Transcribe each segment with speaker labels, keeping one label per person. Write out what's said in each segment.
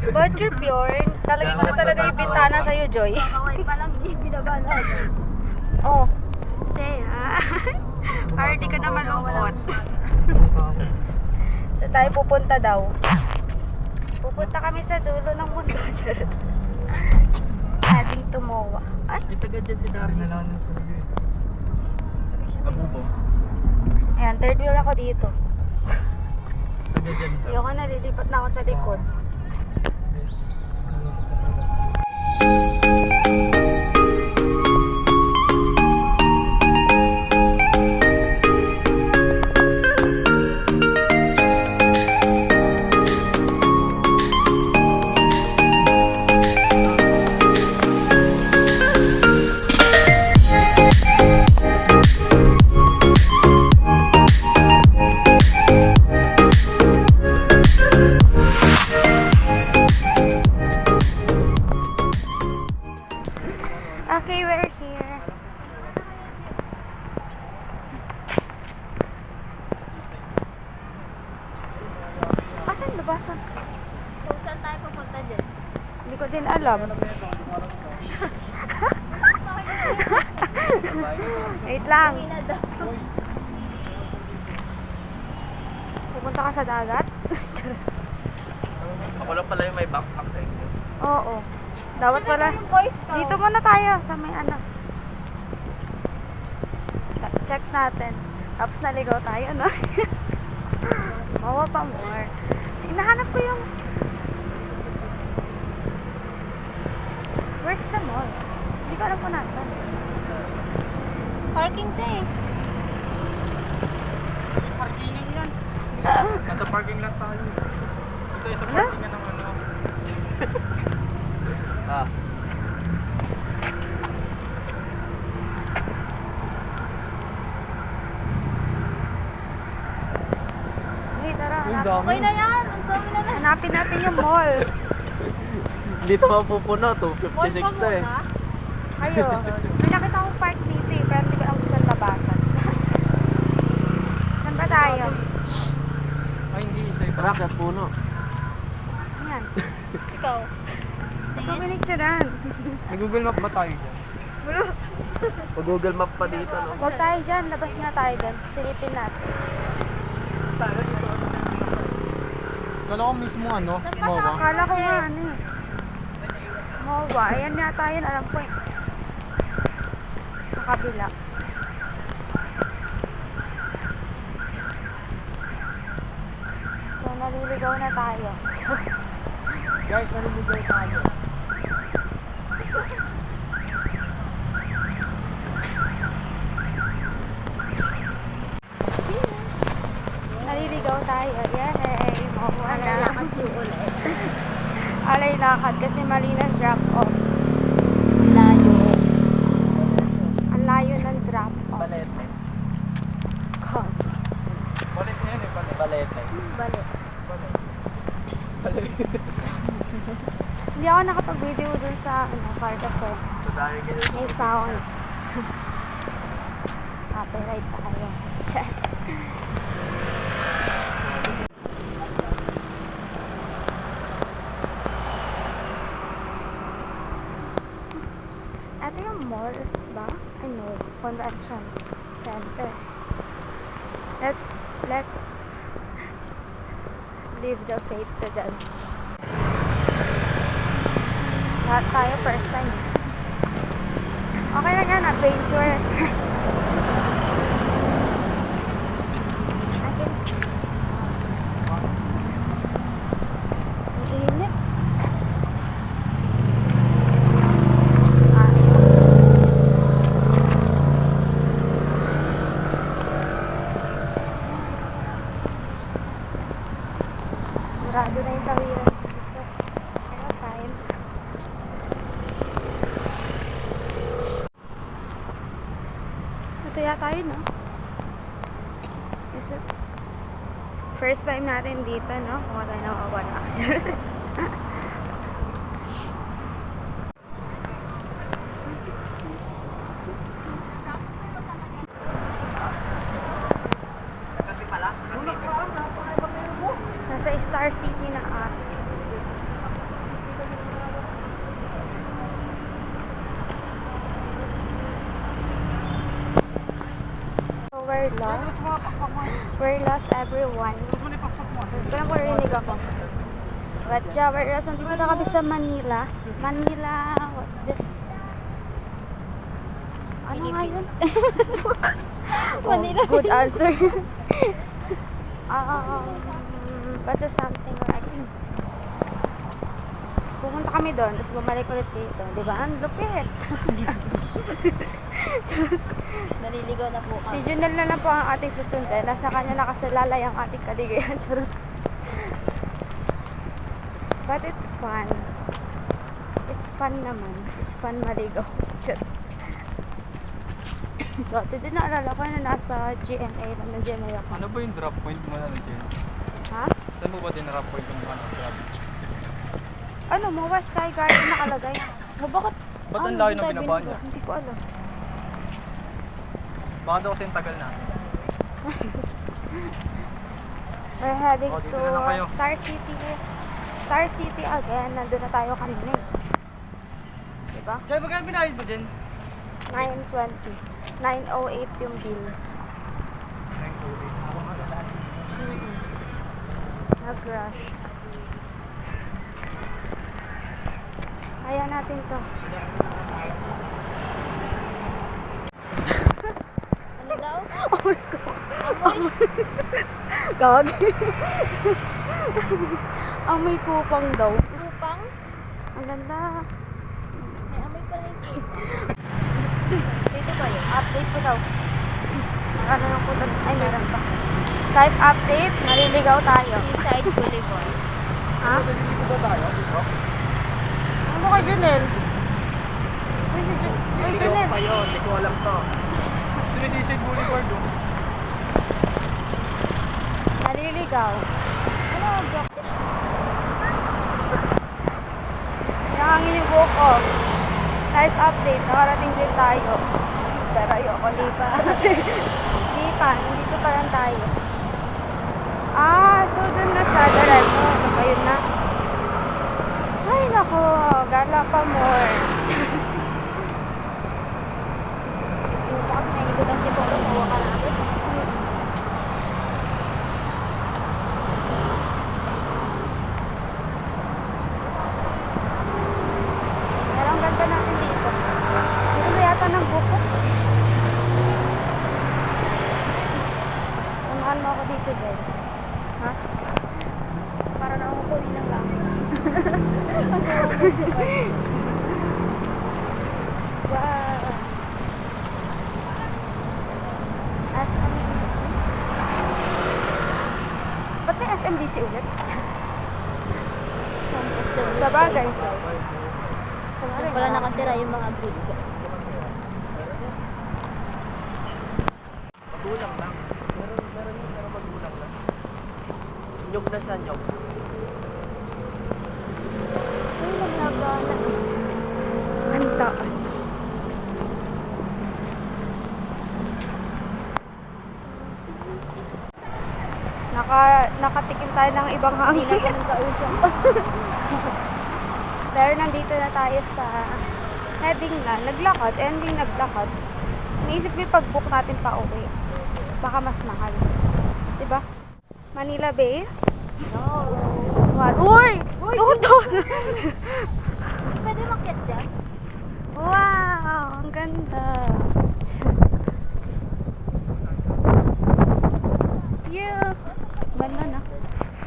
Speaker 1: But you're pure. Talagay ko na talaga yung bintana sa'yo, Joy.
Speaker 2: Kaway pa lang, di binabana.
Speaker 1: Oh. Say, ha? Para di ka na malungkot. Saan tayo pupunta daw? Pupunta kami sa dulo ng mundo. Charot. Ating tumawa. Ay,
Speaker 3: Itaga dyan si Dari. Abubo.
Speaker 1: ayan, third wheel ako dito.
Speaker 3: Itaga dyan.
Speaker 1: Ayoko na, lilipat na ako sa likod. Okay, we're here. Asan lubasan?
Speaker 2: Kung saan tayo pupunta dyan?
Speaker 1: Hindi ko din alam. Wait lang.
Speaker 2: Uwi na daw.
Speaker 1: Pupunta ka sa dagat?
Speaker 3: Ako lang pala yung may backpack sa inyo.
Speaker 1: Oo. Dapat pala. Dito muna tayo sa may ano. Check natin. Tapos naligaw tayo, no? Mawa pa more. Hinahanap ko yung... Where's the mall? Hindi ko alam kung nasan.
Speaker 2: Parking to eh.
Speaker 3: Parkingan yan. Nasa parking lot tayo. Ito yung
Speaker 1: Ano?
Speaker 3: parkingan ng ano. Ah.
Speaker 1: Hey, tara.
Speaker 3: Yung
Speaker 1: Hanap.
Speaker 3: dami.
Speaker 2: Okay na yan. Ang dami na na.
Speaker 1: Hanapin natin yung mall.
Speaker 3: Dito mapupuno. 256 to eh.
Speaker 1: Kayo. May nakita akong park dito eh. Pero hindi ko lang gusto labasan. Saan ba tayo?
Speaker 3: Ay, hindi. Truck at puno.
Speaker 1: Ayan.
Speaker 2: Ikaw.
Speaker 1: Ito pinicturean.
Speaker 3: Nag-Google Map ba tayo dyan? Pag-Google Map pa dito, no?
Speaker 1: Huwag tayo dyan. Labas nga tayo dyan. Silipin natin.
Speaker 3: Kala ko mismo ano? Mawa.
Speaker 1: Akala ko nga ano eh. Mawa. Ayan yata yun. Alam ko eh. Sa kabila. So, naliligaw na tayo.
Speaker 3: Guys, naliligaw tayo.
Speaker 1: Naliligaw tayo. Yay! Mawa na.
Speaker 2: Malalakad yung ulit.
Speaker 1: Alay lakad kasi mali ng drop off.
Speaker 2: Layo.
Speaker 1: Ang layo ng drop off.
Speaker 3: Balete.
Speaker 1: God.
Speaker 3: Balete yan eh, balete.
Speaker 2: Balik.
Speaker 3: Balete.
Speaker 1: Hindi ako nakapag-video dun sa ano, car kasi
Speaker 3: So dahil ganyan.
Speaker 1: may sounds. Copyright tayo. Check. Ito yung mall ba? Ano? Convention center. Let's leave the fate to them. Lahat tayo first time. Okay lang yan, adventure. I can see. Ang init. Ah. Murado na yung tawiran dito. Pero fine. Ito yata yun, no? Is it? First time natin dito, no? Kung tayo nawawala. Nasa Star City na us. we're lost. We're lost, everyone. Parang marinig ako. But yeah, we're lost. Nandito na kami sa Manila. Manila, what's this? Ano nga yun?
Speaker 2: Manila.
Speaker 1: Oh, good answer. Basta something like pupunta kami doon, tapos bumalik ulit dito. Diba? Ang lupit.
Speaker 2: Naliligaw na po
Speaker 1: Si
Speaker 2: kami.
Speaker 1: Junel na lang po ang ating susundan. Nasa kanya nakasalalay ang ating kaligayahan. Charot. But it's fun. It's fun naman. It's fun maligaw. Charot. Dati din naalala ko na nasa GMA lang ng GMA ako.
Speaker 3: Ano ba yung drop point mo na nandiyan?
Speaker 1: Ha?
Speaker 3: Saan mo ba din drop point yung drop?
Speaker 1: Ano mo? West Sky Garden nakalagay.
Speaker 2: Bakit?
Speaker 3: Ba't ang layo ng binaba niya?
Speaker 1: Hindi ko alam.
Speaker 3: Baka daw kasi yung tagal na.
Speaker 1: We're heading
Speaker 3: Oh, dito
Speaker 1: to
Speaker 3: na lang kayo.
Speaker 1: Star City. Star City again. Nandun na tayo kanina eh. Diba?
Speaker 3: Kaya magkano binayad mo dyan?
Speaker 1: 9:20. 9:08 yung bill. Nag-rush. Kaya natin to.
Speaker 2: Ano daw?
Speaker 1: Oh my God.
Speaker 2: Amoy.
Speaker 1: Gagi. Amoy kupang daw.
Speaker 2: Upang?
Speaker 1: Ang ganda.
Speaker 2: May amoy pala yung Dito ba yun?
Speaker 1: Update ko daw. Ano lang po doon? Ay, meron pa. Live update. Maliligaw tayo.
Speaker 2: Inside Boulevard.
Speaker 1: Ha?
Speaker 3: Dito ba tayo? Dito?
Speaker 1: Ano kay Junel? Uy, si Junel.
Speaker 3: pa yun, hindi ko alam to. Ito na Seaside Boulevard doon.
Speaker 1: Naliligaw. Ano? Nangangin yung buhok ko. Live update. Nakarating din tayo. Pero ayoko lipa. Lipa. Nandito pa lang tayo. So dun na siya. Diretso. Ayun na. Ay, nako. Gala pa more.
Speaker 2: Dito kasi may ito lang dito. Kuha ka na ako.
Speaker 1: Pero ang ganda natin dito. Dito na yata ng buko. Unahan mo ako dito, Jen. Ha?
Speaker 2: Para na ako kunin ng langit.
Speaker 1: Wow. SMDC. Ba't may SMDC ulit? Sa bagay. Sa bagay.
Speaker 2: Wala nakatira yung mga good guys.
Speaker 3: Magulang lang. Meron pero magulang lang. Nyog na siya, nyog.
Speaker 1: Ay, naglagana. Ang taas. Nakatikim tayo ng ibang
Speaker 2: Hindi na
Speaker 1: hangin.
Speaker 2: ganun kausap.
Speaker 1: Pero nandito na tayo sa heading na. Naglakad, ending naglakad. Naisip ko yung pag-book natin pa uwi. Baka mas mahal. Diba? Manila Bay?
Speaker 2: No.
Speaker 1: What? Uy! Doon!
Speaker 2: Pwede makyat dyan?
Speaker 1: Wow! Ang ganda! Yeah! Ganda na.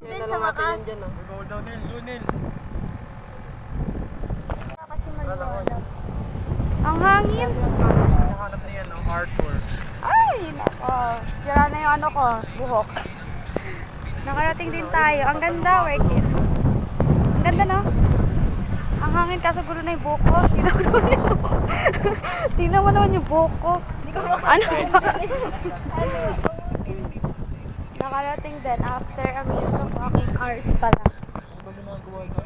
Speaker 2: Dun sa wakas.
Speaker 3: Go down, Nil.
Speaker 2: Kasi maliwanag.
Speaker 1: Ang hangin!
Speaker 3: Nakahanap na yan ng Arthur.
Speaker 1: Ay! Nako! Sira na yung ano ko, buhok. Nakarating din tayo. Ang ganda, worth it. Ang ganda, no? Ang hangin kaso gulo na yung buhok ko. Tingnan mo naman yung buhok. Tingnan mo naman yung buhok ko. Ano ba? Nakarating din after a meal of walking hours pala.
Speaker 3: Ano ba ginagawa ka?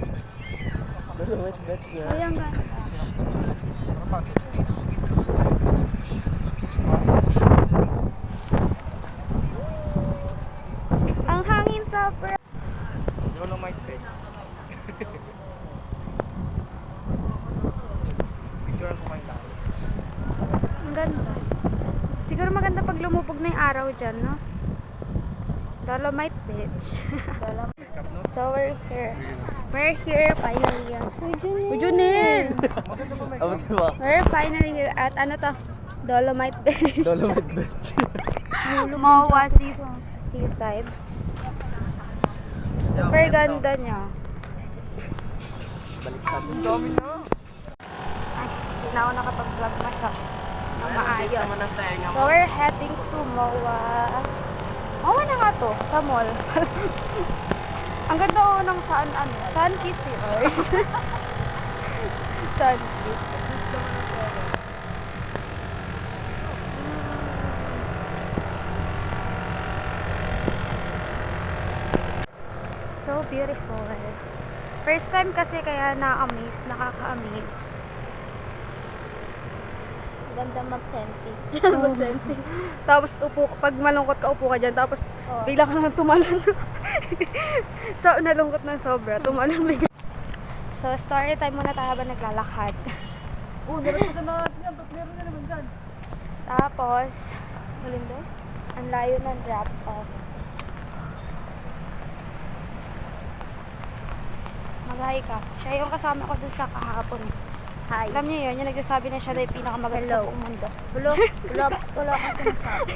Speaker 3: Dalawit bet niya.
Speaker 1: Ay, ang ganda. Ang hangin sobra.
Speaker 3: Dolomite bet. Picture ko man tayo.
Speaker 1: Ang ganda. Siguro maganda pag lumubog na yung araw dyan, no? Dolomite Beach. So, we're here finally. Junel!
Speaker 3: Oh, diba?
Speaker 1: We're finally here at ano to? Dolomite Beach.
Speaker 3: Dolomite Beach.
Speaker 1: Mawa Seaside. Super ganda niya.
Speaker 3: Baliktad. Ang dami na.
Speaker 1: Ay, hindi na ako nakapag-vlog masyado. Na maayos.
Speaker 3: Naman ang tenga
Speaker 1: So,
Speaker 3: mo.
Speaker 1: we're heading to Mawa. Mawa na nga to, sa mall. Ang ganda ko ng Sunkiss Resort. Sunkiss. So beautiful. First time kasi kaya na-amaze, nakaka-amaze.
Speaker 2: Ganda mag-senti.
Speaker 1: Mag-senti. Tapos upo, pag malungkot ka, upo ka dyan. Tapos
Speaker 2: Oo.
Speaker 1: bigla ka lang tumalon. So, nalungkot ng sobra. Tumalon bigla. So, story time muna tayo habang naglalakad.
Speaker 3: Nalagpasan na natin yan. Ba't meron na naman dyan?
Speaker 1: Tapos, malindo? Ang layo ng drop off. Mag-hi ka. Siya yung kasama ko dun sa kahapon.
Speaker 2: Hi.
Speaker 1: Alam niyo yun, yung nagsasabi na siya na yung pinakamaganda sa
Speaker 2: Hello.
Speaker 1: buong mundo.
Speaker 2: Wala akong sinasabi.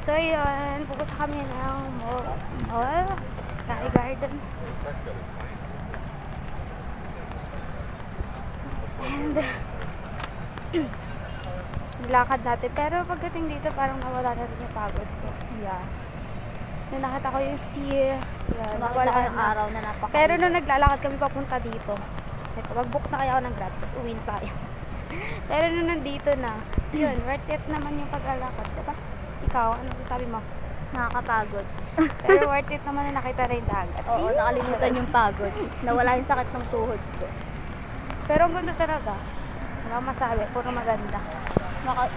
Speaker 1: So yun, pupunta kami ng mall, Sky Garden. And nilakad natin. Pero pagdating dito, parang nawala na rin yung pagod ko.
Speaker 2: Yeah.
Speaker 1: Nung nakita ko yung sea, yun,
Speaker 2: Nawala
Speaker 1: nawala
Speaker 2: yung
Speaker 1: na.
Speaker 2: araw na napaka.
Speaker 1: Pero nung naglalakad kami papunta dito, mag-book na kaya ako ng Grab, tapos uwin tayo. Pero nung nandito na, yun, worth it naman yung paglalakad, diba? Ikaw, ano sabi mo?
Speaker 2: Nakakapagod.
Speaker 1: Pero worth it naman na nakita na yung dagat.
Speaker 2: Oo, nakalimutan yung pagod. Nawala yung sakit ng tuhod ko.
Speaker 1: Pero ang ganda talaga. Wala akong masabi, puro maganda.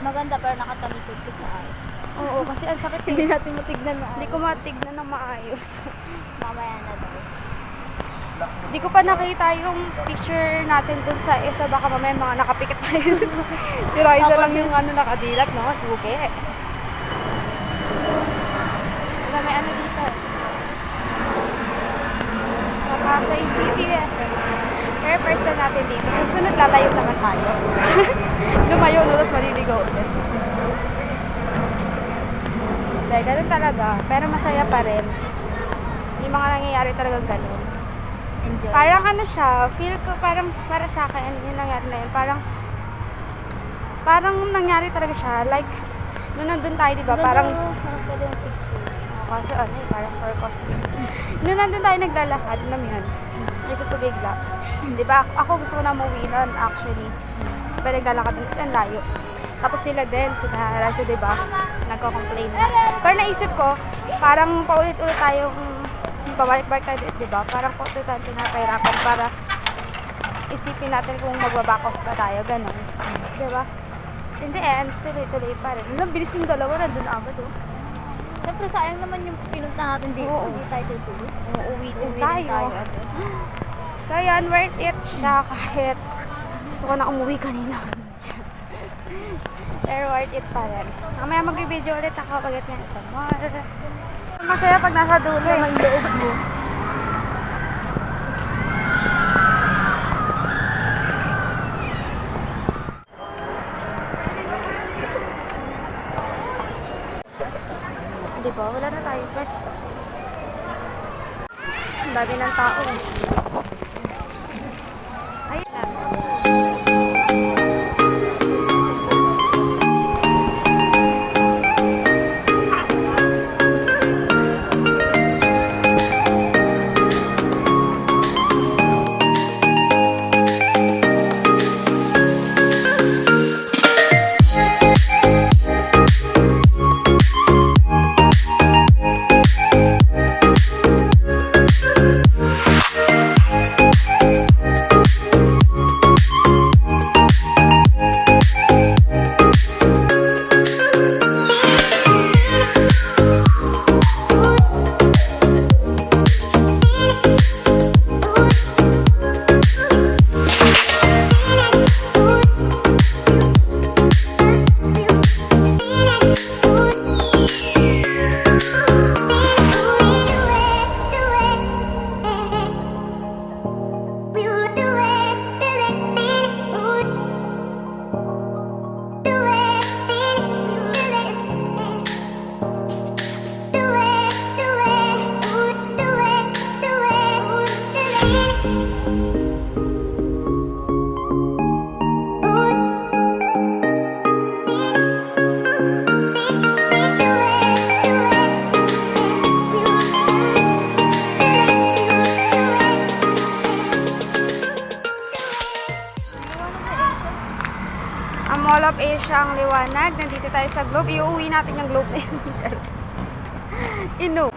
Speaker 2: Maganda pero nakatalikod ko sa ay.
Speaker 1: Oo, kasi ang sakit
Speaker 2: Hindi
Speaker 1: eh.
Speaker 2: natin matignan na.
Speaker 1: Hindi ko matignan ng maayos.
Speaker 2: Mamaya na daw.
Speaker 1: Hindi ko pa nakita yung picture natin dun sa isa. Baka mamaya mga nakapikit tayo. Si Riza lang yung ano nakadilat, no? Sugi. Wala, may ano dito. Sa Pasay City, yes. Pero first time natin dito. Susunod, lalayo naman tayo. Lumayo, no? Tapos maliligaw ulit. Dahil ganun talaga. Pero masaya pa rin. May mga nangyayari talagang ganun.
Speaker 2: Enjoy.
Speaker 1: Parang ano siya, feel ko parang para sa akin, yung nangyari na yun, parang nangyari talaga siya, like, nung nandun tayo, diba, parang,
Speaker 2: pwede yung picture.
Speaker 1: kasi parang purpose. Nung nandun tayo naglalakad, alam yun, isip ko bigla, diba, ako gusto ko na umuwi nun, actually, pero naglalakad dun kasi ang layo. Tapos sila din, sila Razo, diba, nagko-complain. Pero naisip ko, parang paulit-ulit tayong pabalik-balik tayo, diba? Parang paulit tayo pinapahirapan para isipin natin kung magbaback off ba tayo, gano'n. Diba? In the end, tuloy-tuloy pa rin. Ang bilis yung dalawa, nandun agad, oh.
Speaker 2: Siyempre sayang naman yung pinunta natin dito.
Speaker 1: Oo.
Speaker 2: Hindi tayo tutuloy.
Speaker 1: Uuwi din
Speaker 2: Uwi din
Speaker 1: tayo.
Speaker 2: agad.
Speaker 1: So, yan, worth it siya kahit gusto ko na umuwi kanina. Pero worth it pa rin. Mamaya mag-video ulit ako pagkat nga sa mall. Masaya pag nasa dulo eh.
Speaker 2: Naman loob mo.
Speaker 1: Diba? Wala na tayo pwesto. Ang dami ng tao. Ayun na. Ang Mall of Asia ang liwanag. Nandito tayo sa Globe. Iuwi natin yung Globe na yun. Ino.